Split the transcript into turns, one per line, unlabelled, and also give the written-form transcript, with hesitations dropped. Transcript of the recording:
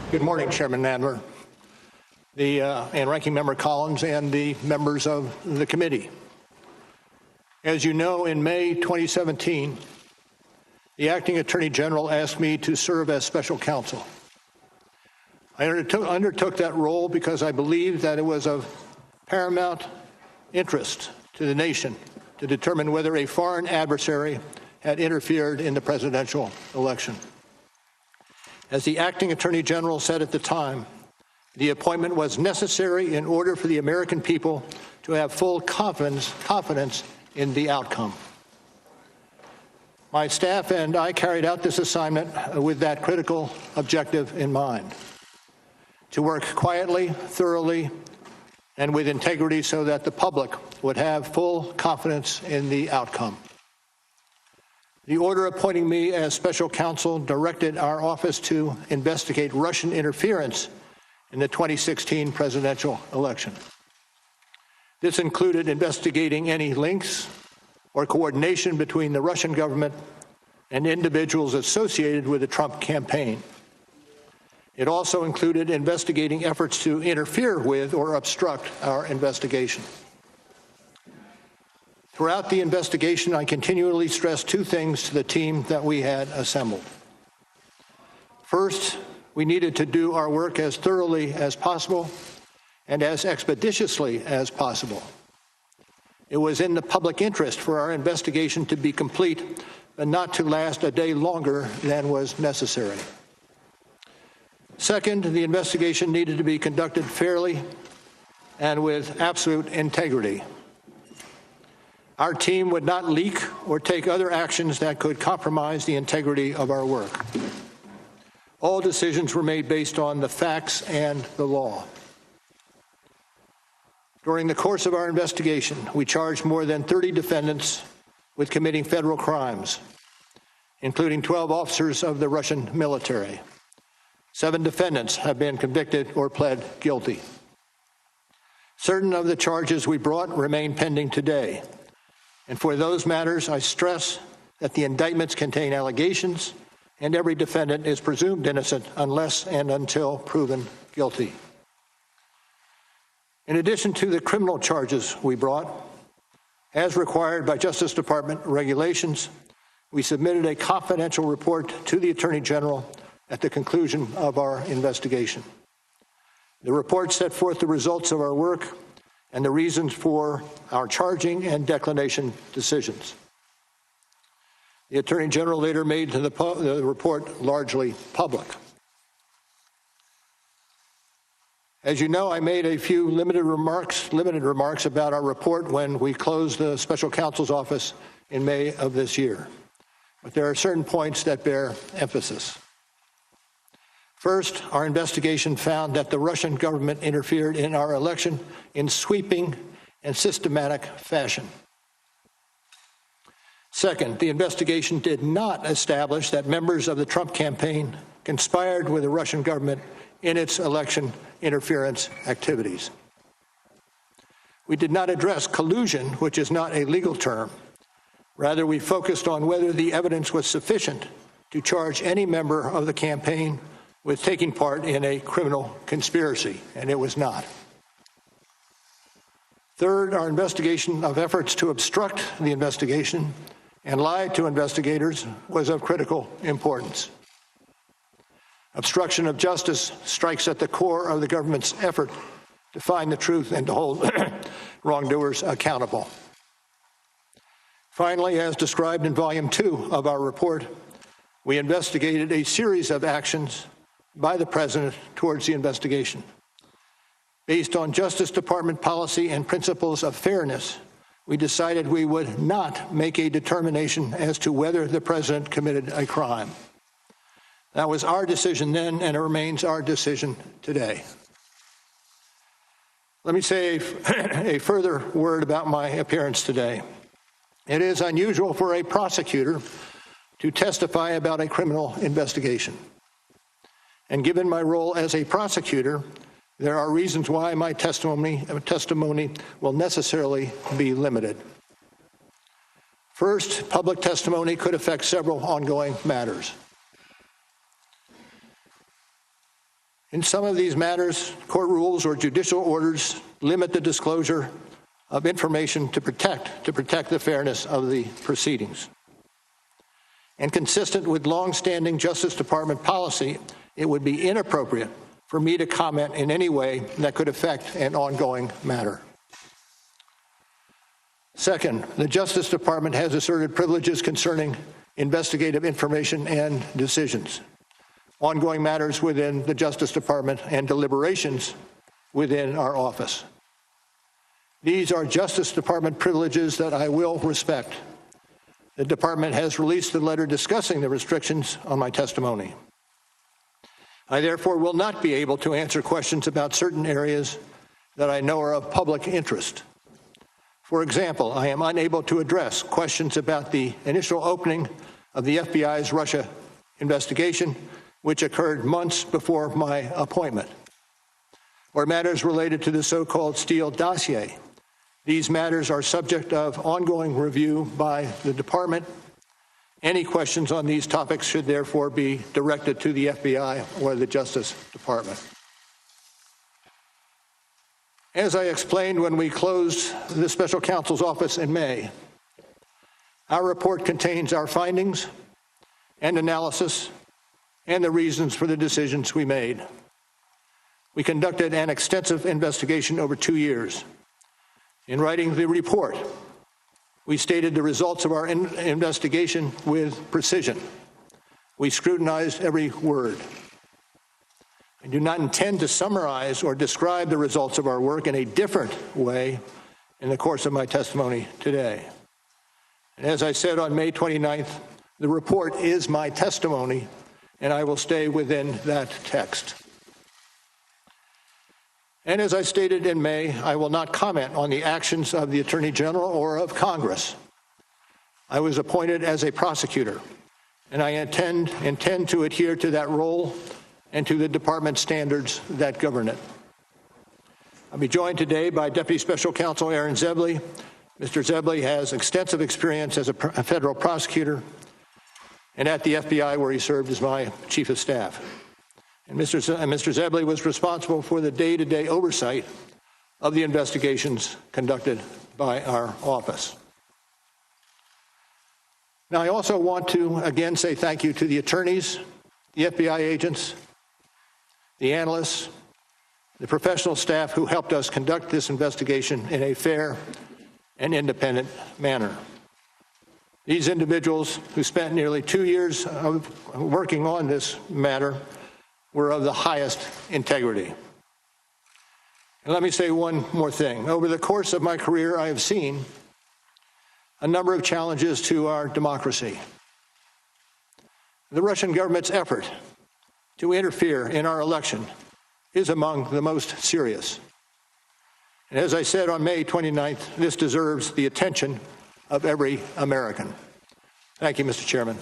Good morning, Chairman Nadler, and Ranking Member Collins, and the members of the committee. As you know, in May 2017, the Acting Attorney General asked me to serve as special counsel. I undertook that role because I believed that it was of paramount interest to the nation to determine whether a foreign adversary had interfered in the presidential election. As the Acting Attorney General said at the time, the appointment was necessary in order for the American people to have full confidence in the outcome. My staff and I carried out this assignment with that critical objective in mind: to work quietly, thoroughly, and with integrity so that the public would have full confidence in the outcome. The order appointing me as special counsel directed our office to investigate Russian interference in the 2016 presidential election. This included investigating any links or coordination between the Russian government and individuals associated with the Trump campaign. It also included investigating efforts to interfere with or obstruct our investigation. Throughout the investigation, I continually stressed two things to the team that we had assembled. First, we needed to do our work as thoroughly as possible and as expeditiously as possible. It was in the public interest for our investigation to be complete, but not to last a day longer than was necessary. Second, the investigation needed to be conducted fairly and with absolute integrity. Our team would not leak or take other actions that could compromise the integrity of our work. All decisions were made based on the facts and the law. During the course of our investigation, we charged more than 30 defendants with committing federal crimes, including 12 officers of the Russian military. 7 defendants have been convicted or pled guilty. Certain of the charges we brought remain pending today. And for those matters, I stress that the indictments contain allegations, and every defendant is presumed innocent unless and until proven guilty. In addition to the criminal charges we brought, as required by Justice Department regulations, we submitted a confidential report to the Attorney General at the conclusion of our investigation. The report set forth the results of our work and the reasons for our charging and declination decisions. The Attorney General later made the report largely public. As you know, I made a few limited remarks about our report when we closed the special counsel's office in May of this year. But there are certain points that bear emphasis. First, our investigation found that the Russian government interfered in our election in sweeping and systematic fashion. Second, the investigation did not establish that members of the Trump campaign conspired with the Russian government in its election interference activities. We did not address collusion, which is not a legal term. Rather, we focused on whether the evidence was sufficient to charge any member of the campaign with taking part in a criminal conspiracy, and it was not. Third, our investigation of efforts to obstruct the investigation and lie to investigators was of critical importance. Obstruction of justice strikes at the core of the government's effort to find the truth and to hold wrongdoers accountable. Finally, as described in Volume 2 of our report, we investigated a series of actions by the President towards the investigation. Based on Justice Department policy and principles of fairness, we decided we would not make a determination as to whether the President committed a crime. That was our decision then, and it remains our decision today. Let me say a further word about my appearance today. It is unusual for a prosecutor to testify about a criminal investigation. And given my role as a prosecutor, there are reasons why my testimony will necessarily be limited. First, public testimony could affect several ongoing matters. In some of these matters, court rules or judicial orders limit the disclosure of information to protect the fairness of the proceedings. And consistent with long-standing Justice Department policy, it would be inappropriate for me to comment in any way that could affect an ongoing matter. Second, the Justice Department has asserted privileges concerning investigative information and decisions, ongoing matters within the Justice Department, and deliberations within our office. These are Justice Department privileges that I will respect. The Department has released a letter discussing the restrictions on my testimony. I therefore will not be able to answer questions about certain areas that I know are of public interest. For example, I am unable to address questions about the initial opening of the FBI's Russia investigation, which occurred months before my appointment, or matters related to the so-called Steele dossier. These matters are subject of ongoing review by the Department. Any questions on these topics should therefore be directed to the FBI or the Justice Department. As I explained when we closed the Special Counsel's office in May, our report contains our findings and analysis and the reasons for the decisions we made. We conducted an extensive investigation over 2 years. In writing the report, we stated the results of our investigation with precision. We scrutinized every word. I do not intend to summarize or describe the results of our work in a different way in the course of my testimony today. And as I said on May 29th, the report is my testimony, and I will stay within that text. And as I stated in May, I will not comment on the actions of the Attorney General or of Congress. I was appointed as a prosecutor, and I intend to adhere to that role and to the Department standards that govern it. I'll be joined today by Deputy Special Counsel Aaron Zebley. Mr. Zebley has extensive experience as a federal prosecutor and at the FBI, where he served as my chief of staff. And Mr. Zebley was responsible for the day-to-day oversight of the investigations conducted by our office. Now, I also want to again say thank you to the attorneys, the FBI agents, the analysts, the professional staff who helped us conduct this investigation in a fair and independent manner. These individuals who spent nearly 2 years of working on this matter were of the highest integrity. And let me say one more thing. Over the course of my career, I have seen a number of challenges to our democracy. The Russian government's effort to interfere in our election is among the most serious. And as I said on May 29th, this deserves the attention of every American. Thank you, Mr. Chairman.